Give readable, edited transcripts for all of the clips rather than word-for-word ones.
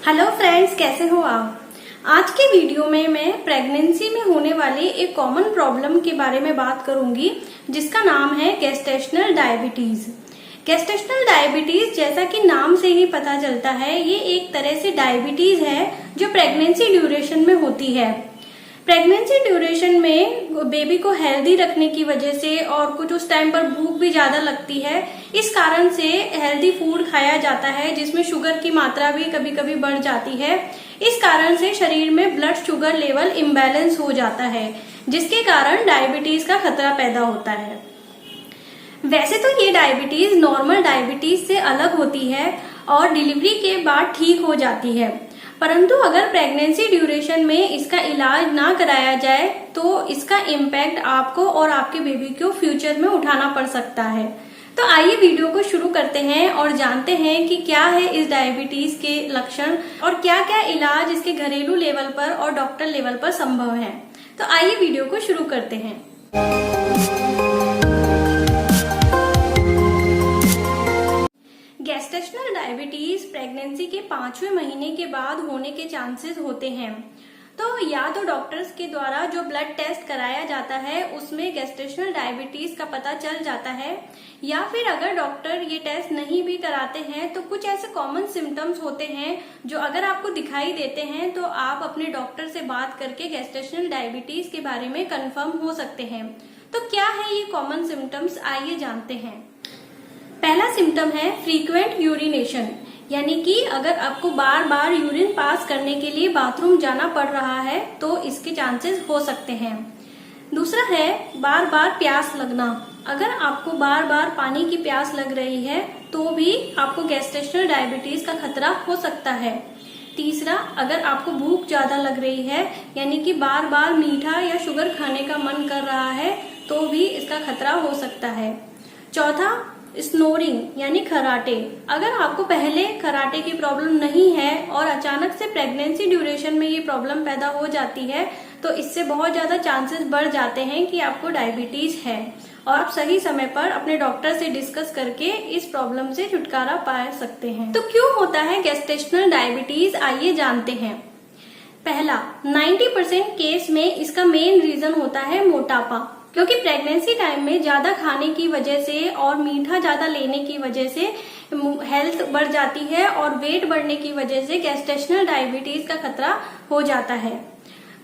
Hello friends, कैसे हो आप। आज के वीडियो में मैं प्रेगनेंसी में होने वाली एक कॉमन प्रॉब्लम के बारे में बात करूंगी, जिसका नाम है गेस्टेशनल डायबिटीज। गेस्टेशनल डायबिटीज, जैसा कि नाम से ही पता चलता है, ये एक तरह से डायबिटीज है जो प्रेगनेंसी ड्यूरेशन में होती है। प्रेगनेंसी ड्यूरेशन में बेबी को हेल्दी रखने की वजह से और कुछ उस टाइम पर भूख भी ज्यादा लगती है, इस कारण से हेल्दी फूड खाया जाता है जिसमें शुगर की मात्रा भी कभी कभी बढ़ जाती है। इस कारण से शरीर में ब्लड शुगर लेवल इम्बैलेंस हो जाता है, जिसके कारण डायबिटीज का खतरा पैदा होता है। वैसे तो ये डायबिटीज नॉर्मल डायबिटीज से अलग होती है और डिलीवरी के बाद ठीक हो जाती है, परंतु अगर प्रेगनेंसी ड्यूरेशन में इसका इलाज ना कराया जाए तो इसका इम्पैक्ट आपको और आपके बेबी को फ्यूचर में उठाना पड़ सकता है। तो आइए वीडियो को शुरू करते हैं और जानते हैं कि क्या है इस डायबिटीज के लक्षण और क्या क्या इलाज इसके घरेलू लेवल पर और डॉक्टर लेवल पर संभव है। तो आइए वीडियो को शुरू करते हैं। गेस्टेशनल डायबिटीज प्रेगनेंसी के 5वें महीने के बाद होने के चांसेस होते हैं। तो या तो डॉक्टर्स के द्वारा जो ब्लड टेस्ट कराया जाता है उसमें गेस्टेशनल डायबिटीज का पता चल जाता है, या फिर अगर डॉक्टर ये टेस्ट नहीं भी कराते हैं तो कुछ ऐसे कॉमन सिम्टम्स होते हैं जो अगर आपको दिखाई देते हैं तो आप अपने डॉक्टर से बात करके गेस्टेशनल डायबिटीज के बारे में कंफर्म हो सकते हैं। तो क्या है ये कॉमन सिम्टम्स, आइए जानते हैं। पहला सिम्टम है फ्रीक्वेंट यूरिनेशन, यानी कि अगर आपको बार बार यूरिन पास करने के लिए बाथरूम जाना पड़ रहा है तो इसके चांसेस हो सकते हैं। दूसरा है बार बार प्यास लगना, अगर आपको बार बार पानी की प्यास लग रही है तो भी आपको गेस्टेशनल डायबिटीज का खतरा हो सकता है। तीसरा, अगर आपको भूख ज्यादा लग रही है, यानी कि बार बार मीठा या शुगर खाने का मन कर रहा है तो भी इसका खतरा हो सकता है। चौथा, स्नोरिंग यानी खर्राटे, अगर आपको पहले खर्राटे की प्रॉब्लम नहीं है और अचानक से प्रेगनेंसी ड्यूरेशन में ये प्रॉब्लम पैदा हो जाती है तो इससे बहुत ज्यादा चांसेस बढ़ जाते हैं कि आपको डायबिटीज है और आप सही समय पर अपने डॉक्टर से डिस्कस करके इस प्रॉब्लम से छुटकारा पा सकते हैं। तो क्यों होता है गेस्टेशनल डायबिटीज, आइए जानते हैं। पहला, 90% केस में इसका मेन रीजन होता है मोटापा, क्योंकि प्रेगनेंसी टाइम में ज्यादा खाने की वजह से और मीठा ज्यादा लेने की वजह से हेल्थ बढ़ जाती है और वेट बढ़ने की वजह से गेस्टेशनल डायबिटीज का खतरा हो जाता है।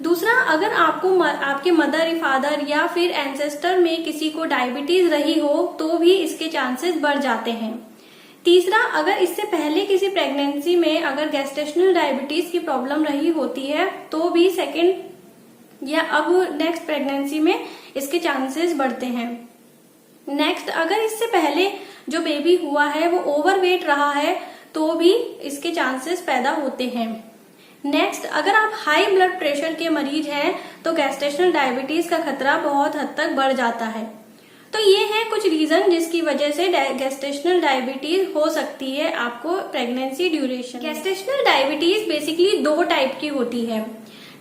दूसरा, अगर आपको आपके मदर फादर या फिर एंसेस्टर में किसी को डायबिटीज रही हो तो भी इसके चांसेस बढ़ जाते हैं। तीसरा, अगर इससे पहले किसी प्रेगनेंसी में अगर गेस्टेशनल डायबिटीज की प्रॉब्लम रही होती है तो भी सेकेंड या अब नेक्स्ट प्रेगनेंसी में इसके चांसेस बढ़ते हैं। नेक्स्ट, अगर इससे पहले जो बेबी हुआ है वो ओवरवेट रहा है तो भी इसके चांसेस पैदा होते हैं। नेक्स्ट, अगर आप हाई ब्लड प्रेशर के मरीज हैं तो गेस्टेशनल डायबिटीज का खतरा बहुत हद तक बढ़ जाता है। तो ये है कुछ रीजन जिसकी वजह से गेस्टेशनल डायबिटीज हो सकती है आपको pregnancy duration. Gestational diabetes basically 2 type की होती है।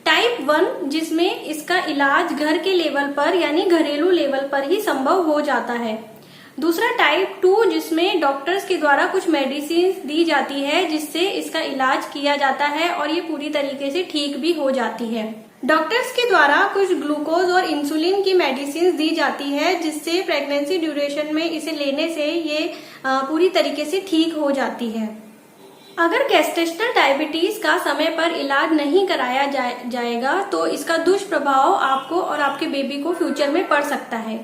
टाइप 1, जिसमें इसका इलाज घर के लेवल पर यानी घरेलू लेवल पर ही संभव हो जाता है। दूसरा टाइप 2, जिसमें डॉक्टर्स के द्वारा कुछ मेडिसिन दी जाती है जिससे इसका इलाज किया जाता है और ये पूरी तरीके से ठीक भी हो जाती है। डॉक्टर्स के द्वारा कुछ ग्लूकोज और इंसुलिन की मेडिसिन दी जाती है जिससे प्रेगनेंसी ड्यूरेशन में इसे लेने से ये पूरी तरीके से ठीक हो जाती है। अगर गेस्टेशनल डायबिटीज का समय पर इलाज नहीं कराया जाएगा तो इसका दुष्प्रभाव आपको और आपके बेबी को फ्यूचर में पड़ सकता है।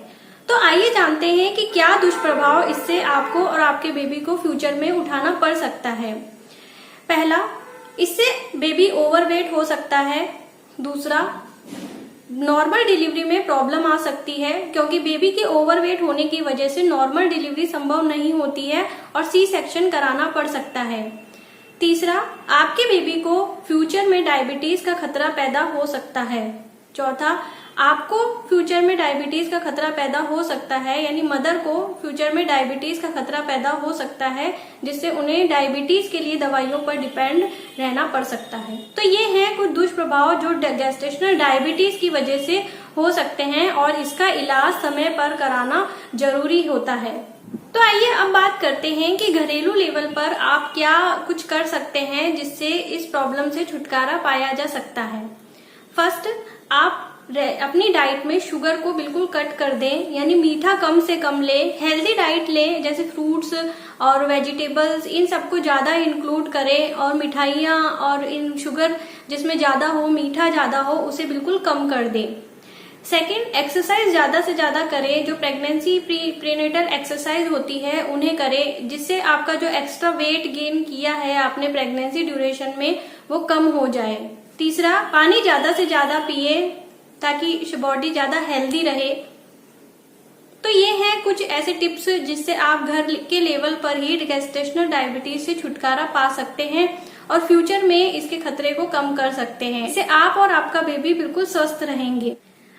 तो आइए जानते हैं कि क्या दुष्प्रभाव इससे आपको और आपके बेबी को फ्यूचर में उठाना पड़ सकता है। पहला, इससे बेबी ओवरवेट हो सकता है। दूसरा, नॉर्मल डिलीवरी में प्रॉब्लम आ सकती है, क्योंकि बेबी के ओवरवेट होने की वजह से नॉर्मल डिलीवरी संभव नहीं होती है और सी सेक्शन कराना पड़ सकता है। तीसरा, आपके बेबी को फ्यूचर में डायबिटीज का खतरा पैदा हो सकता है। चौथा, आपको फ्यूचर में डायबिटीज का खतरा पैदा हो सकता है, यानी मदर को फ्यूचर में डायबिटीज का खतरा पैदा हो सकता है जिससे उन्हें डायबिटीज के लिए दवाइयों पर डिपेंड रहना पड़ सकता है। तो ये हैं कुछ दुष्प्रभाव जो गेस्टेशनल डायबिटीज की वजह से हो सकते हैं और इसका इलाज समय पर कराना जरूरी होता है। तो आइए अब बात करते हैं कि घरेलू लेवल पर आप क्या कुछ कर सकते हैं जिससे इस प्रॉब्लम से छुटकारा पाया जा सकता है। फर्स्ट, आप अपनी डाइट में शुगर को बिल्कुल कट कर दें, यानी मीठा कम से कम ले, हेल्दी डाइट ले, जैसे फ्रूट्स और वेजिटेबल्स, इन सबको ज्यादा इंक्लूड करें और मिठाइयाँ और इन शुगर जिसमें ज्यादा हो, मीठा ज्यादा हो, उसे बिल्कुल कम कर दें। सेकंड, एक्सरसाइज ज्यादा से ज्यादा करें। जो प्रेगनेंसी प्रीनेटल एक्सरसाइज होती है उन्हें करें, जिससे आपका जो एक्स्ट्रा वेट गेन किया है आपने प्रेगनेंसी ड्यूरेशन में वो कम हो जाए। तीसरा, पानी ज्यादा से ज्यादा पिए ताकि बॉडी ज्यादा हेल्दी रहे। तो ये हैं कुछ ऐसे टिप्स जिससे आप घर के लेवल पर ही गेस्टेशनल डायबिटीज से छुटकारा पा सकते हैं और फ्यूचर में इसके खतरे को कम कर सकते हैं। इससे आप और आपका बेबी बिल्कुल स्वस्थ रहेंगे।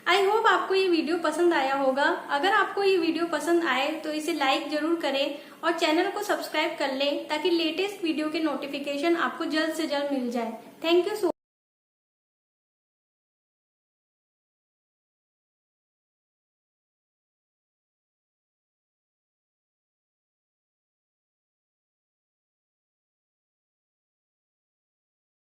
आई होप आपको ये वीडियो पसंद आया होगा। अगर आपको ये वीडियो पसंद आए तो इसे लाइक जरूर करें और चैनल को सब्सक्राइब कर लें ताकि लेटेस्ट वीडियो के नोटिफिकेशन आपको जल्द से जल्द मिल जाए। Thank you so